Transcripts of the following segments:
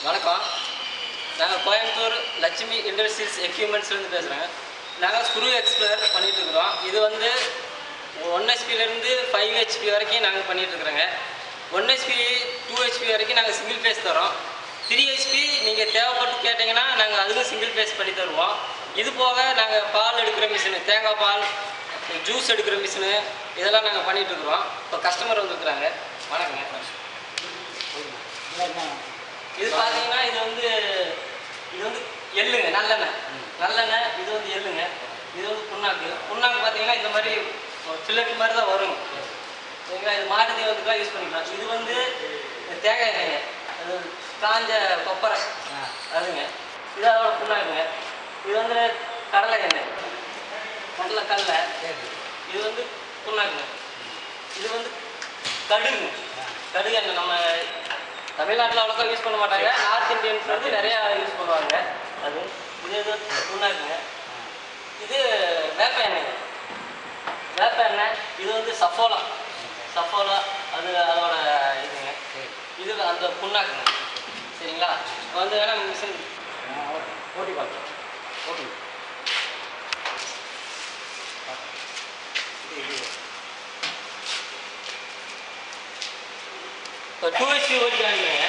வணக்கம். நாங்கள் கோயம்புத்தூர் லட்சுமி இண்டஸ்ட்ரீஸ் எக்யூப்மெண்ட்ஸ்லேருந்து பேசுகிறேங்க. நாங்கள் ஸ்க்ரூ எக்ஸ்ப்ளோர் பண்ணிகிட்ருக்குறோம். இது வந்து 1 HP to 5 HP வரைக்கும் நாங்கள் பண்ணிகிட்ருக்குறோங்க. 1 HP 2 HP வரைக்கும் நாங்கள் சிங்கிள் ஃபேஸ் தரோம். 3 HP நீங்கள் தேவைப்பட்டு கேட்டிங்கன்னா நாங்கள் அதுவும் சிங்கிள் ஃபேஸ் பண்ணி தருவோம். இது போக நாங்கள் பால் எடுக்கிற மிஷினு, தேங்காய் பால், ஜூஸ் எடுக்கிற மிஷினு இதெல்லாம் நாங்கள் பண்ணிகிட்ருக்குறோம். இப்போ கஸ்டமர் வந்துருக்குறாங்க. வணக்கங்க. இது பார்த்தீங்கன்னா இது வந்து எள்ளுங்க, நல்லெண்ணெய். இது வந்து எள்ளுங்க. இது வந்து புண்ணாக்கு பார்த்தீங்கன்னா இந்த மாதிரி ஃபில்லட் மாதிரி தான் வரும். சரிங்களா? இது மாட்டு தீவனத்துக்குலாம் யூஸ் பண்ணிக்கலாம். இது வந்து தேங்காய் எண்ணெய்ங்க, அது காஞ்ச கொப்பரை அதுங்க. இது அதோட புண்ணாக்குங்க. இது வந்து கடலை எண்ணெய், கடலை. இது வந்து புண்ணாக்குங்க. இது வந்து கடுகு எண்ணெய். நம்ம தமிழ்நாட்டில் அவ்வளோக்கா யூஸ் பண்ண மாட்டாங்க. நார்த் இந்தியன்ஸ் வந்து நிறையா யூஸ் பண்ணுவாங்க. அது இது புண்ணாக்குங்க. இது வேப்ப எண்ணெய். இது வந்து சஃபோலா அது அதோட இதுங்க. இது அந்த புண்ணாக்குங்க. சரிங்களா? வந்து வேணால் மிஷின் ஓட்டி பார்க்கலாம். ஓகே. இப்போ 2 HP ஓட்டி காமிக்கிறேங்க.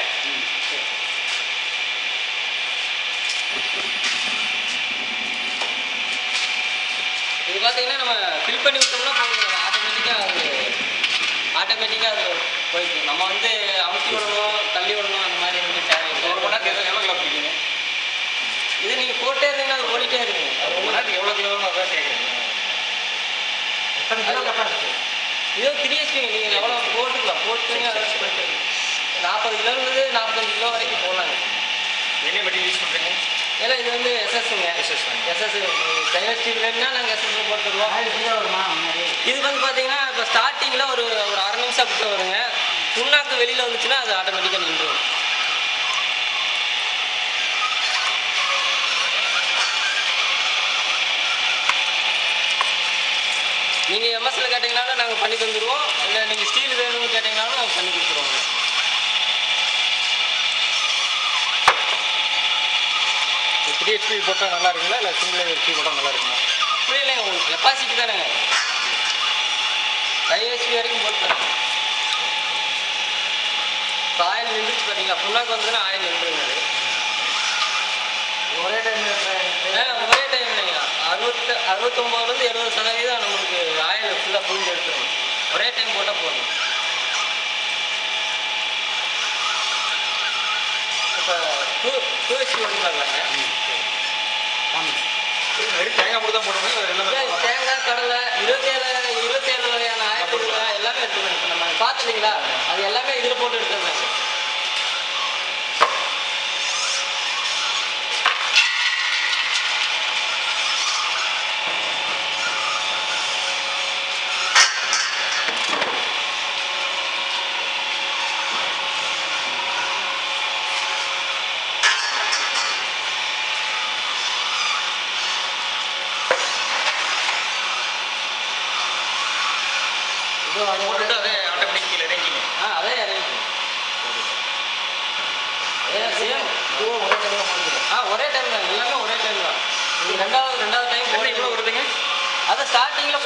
இது பார்த்தீங்கன்னா நம்ம ஃபில் பண்ணி விட்டோம்னா போதும், ஆட்டோமேட்டிக்காக அது போயிடுது. நம்ம வந்து அமுத்தி விடணும், தள்ளி விடணும், அந்த மாதிரி வந்து தேவையில்லை. ஒரு மணி நேரத்துக்கு எவ்வளோ கிலோ பிடிக்குங்க? இது நீங்கள் போட்டே இருந்தீங்கன்னா அது ஓடிட்டே இருக்குங்க. ஒரு மணி நேரத்துக்கு எவ்வளோ கிலோன்னு அதான் கேட்குறீங்க. எத்தனை கிலோ கெப்பாசிட்டி? இது 3 HP நீங்கள் எவ்வளோ போட்டுக்கலாம், போட்டுங்க. அதை போட்டு 40 கிலோங்கிறது 45 கிலோ வரைக்கும் போடலாங்க. என்ன மெட்டீரியல் யூஸ் பண்ணுறீங்க? ஏன்னா இது வந்து எஸ்எஸ்ங்க. எஸ்எஸ் ஸ்டெயின்லெஸ் ஸ்டீல்னா நாங்கள் எஸ்எஸ் போட்டுருவோம். இது வந்து பார்த்தீங்கன்னா இப்போ ஸ்டார்டிங்கில் ஒரு அரை நிமிஷம் அப்படி வருங்க. புண்ணாக்கு வெளியில் வந்துச்சுன்னா அது ஆட்டோமேட்டிக்காக நின்றுடும். நீங்கள் எம்எஸ்சில் கேட்டிங்கனாலும் நாங்கள் பண்ணி தந்துடுவோம். இல்லை நீங்கள் ஸ்டீல் வேணும்னு கேட்டிங்கனாலும் நாங்கள் பண்ணி கொடுத்துருவோங்க. த்ரீ HP போட்டால் நல்லா இருக்குங்களா, இல்லை சிங்கிள் HP போட்டால் நல்லா இருக்குங்களா? அப்படி இல்லைங்க, உங்களுக்கு கெப்பாசிட்டி தானேங்க. 5 HP வரைக்கும் போட்டுருங்க. இப்போ ஆயில் நின்றுச்சு பார்த்தீங்களா? புண்ணாக்கு வந்ததுன்னா ஆயில் நின்றுங்க. அது ஒரே டைம் இல்லைங்க. 69% 70% நம்மளுக்கு ஆயில் ஃபுல்லாக புரிஞ்சு எடுத்துருவோம். ஒரே டைம் போட்டால் போதும். இப்போ 2 HP ஓட்டி பார்க்கலாங்க. வெறும் தேங்காய் மட்டும் தான் போடணும். தேங்காய், கடலை, 27 வகையான ஆயில் எல்லாமே எடுத்துக்கணும். இப்போ நம்ம பார்த்துட்டீங்களா? அது எல்லாமே இதில் போட்டு எடுத்துருந்தாங்க. போட்டுட்டு அதே ஆட்டோமேட்டிக் கீழே இறங்கிங்க. அதே இறங்கிக்கும். ஒரே டைம் தான், எல்லாமே ஒரே டைம் தான். ரெண்டாவது டைம் என்ன இவ்வளோ வருதுங்க? அது ஸ்டார்டிங்கில்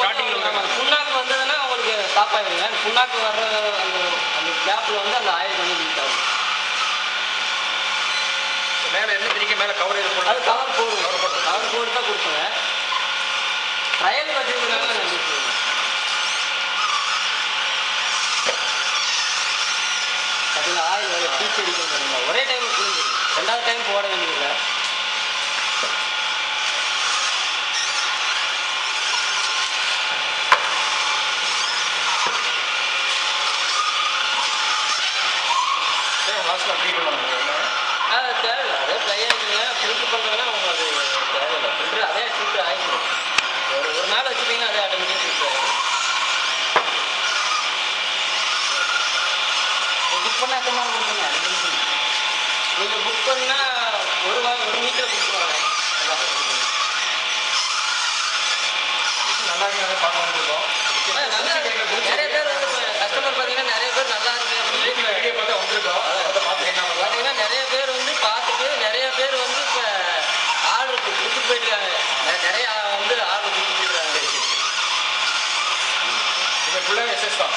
புண்ணாக்கு வந்ததுன்னா உங்களுக்கு ஸ்டாப் ஆகிடுங்க. புண்ணாக்கு வர்ற அந்த கேப்பில் வந்து அந்த ஆயில் கொஞ்சம் லீக் ஆகும். மேலே என்ன திரிக்க மேலே கவர் இருக்கும். அது கவர் போட்டு தான் கொடுப்போங்க. ட்ரையல் வச்சுருக்கனால நாங்கள் அதில் ஆயில் பீச் அடிக்க ஒரே டைம் புரிஞ்சுங்க. ரெண்டாவது டைம் போட வேண்டியதில்லை. லாஸ்ட்டில் ஃப்ரீ பண்ணுவாங்க. தேவையில்லை. அதே ட்ரை ஆகிடுங்க. ஃபில்ட்ரு பண்ணுறதுனா உங்களுக்கு அது தேவையில்லை. ஃபில்ட்ரு அதே ஃபில்ட்ரு ஆகிடும். ஒரு நாள் வச்சுட்டிங்கன்னா அதே ஆட்டோமேட்டிக் ஃபில்ட்ரு ஆகிடும். புக் பண்ணால் எத்தனை நாள் கொடுக்குங்க? நீங்கள் புக் பண்ணால் ஒரு வீக்கில் கொடுத்துருவாங்க. நல்லா இருக்கு, பார்க்க வந்துருக்கோம். நிறைய பேர் வந்து கஸ்டமர் பார்த்தீங்கன்னா நிறைய பேர் நல்லா இருக்கு அப்படின்னு வீடியோ பார்த்தா வந்திருக்கோம். அதை பார்த்து என்ன பார்த்தீங்கன்னா நிறைய பேர் வந்து ஃபுல்லாக எஸ்எஸ் தான்.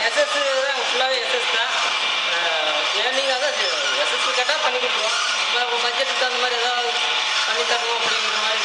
எஸ்எஸ் தான், ஃபுல்லாகவே எஸ்எஸ் தான். ஏர்னிங் அதான் எஸ்எஸ் கேட்டால் பண்ணி கொடுத்துருவோம். இப்போ பட்ஜெட்டுக்கு தகுந்த மாதிரி ஏதாவது பண்ணி தரணும் அப்படிங்கிற மாதிரி